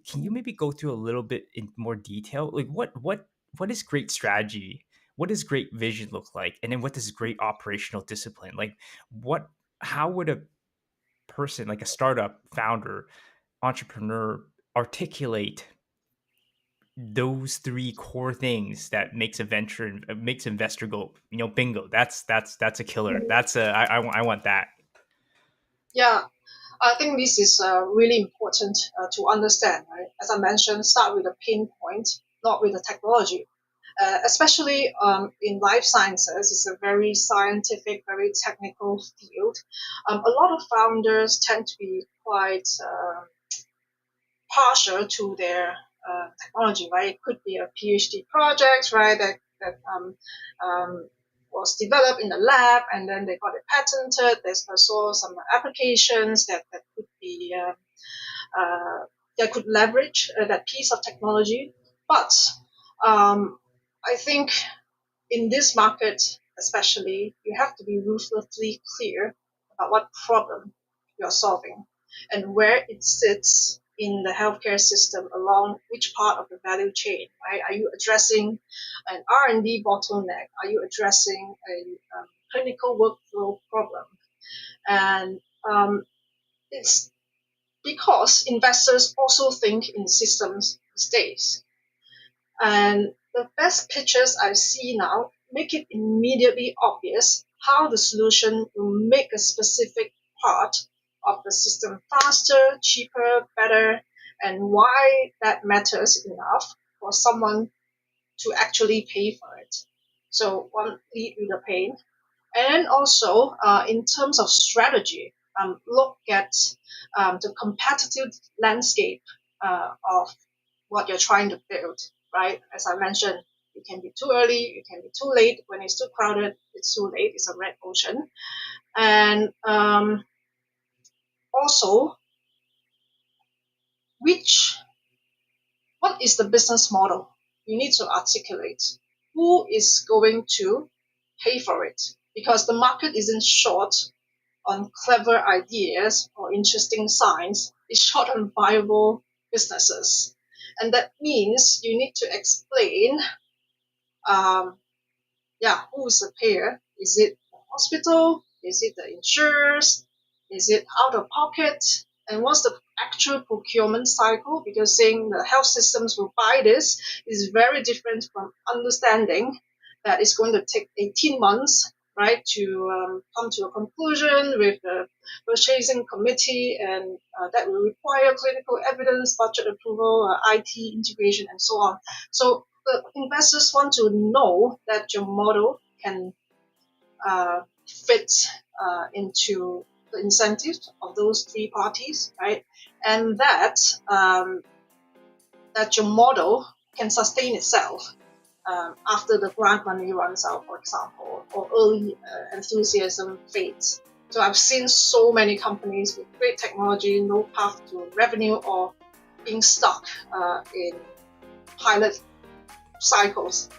Can you maybe go through a little bit in more detail? Like what is great strategy? What does great vision look like? And then what does great operational discipline? Like what how would a person like a startup founder, entrepreneur articulate those three core things that makes investor go, bingo, that's a killer. That's a I want that. Yeah, I think this is really important to understand, right? As I mentioned, start with a pain point, not with the technology. Especially in life sciences, it's a very scientific, very technical field. A lot of founders tend to be quite partial to their technology, right? It could be a PhD project, right, that was developed in the lab and then they got it patented. There's also some applications that could be that could leverage that piece of technology. But I think in this market, especially, you have to be ruthlessly clear about what problem you're solving and where it sits in the healthcare system along which part of the value chain, right? Are you addressing an R&D bottleneck? Are you addressing a clinical workflow problem? And it's because investors also think in systems these days. And the best pitches I see now make it immediately obvious how the solution will make a specific part of the system faster, cheaper, better, and why that matters enough for someone to actually pay for it. So one, lead with the pain. And also, in terms of strategy, look at the competitive landscape of what you're trying to build, right? As I mentioned, it can be too early, it can be too late. When it's too crowded, it's too late. It's a red ocean. And also, which what is the business model? You need to articulate who is going to pay for it because the market isn't short on clever ideas or interesting science. It's short on viable businesses. And that means you need to explain, who is the payer? Is it the hospital? Is it the insurers? Is it out of pocket? And what's the actual procurement cycle? Because saying the health systems will buy this is very different from understanding that it's going to take 18 months, right, to come to a conclusion with the purchasing committee, and that will require clinical evidence, budget approval, IT integration, and so on. So the investors want to know that your model can fit into the incentives of those three parties, right? And that your model can sustain itself after the grant money runs out, for example, or early enthusiasm fades. So I've seen so many companies with great technology, no path to revenue, or being stuck in pilot cycles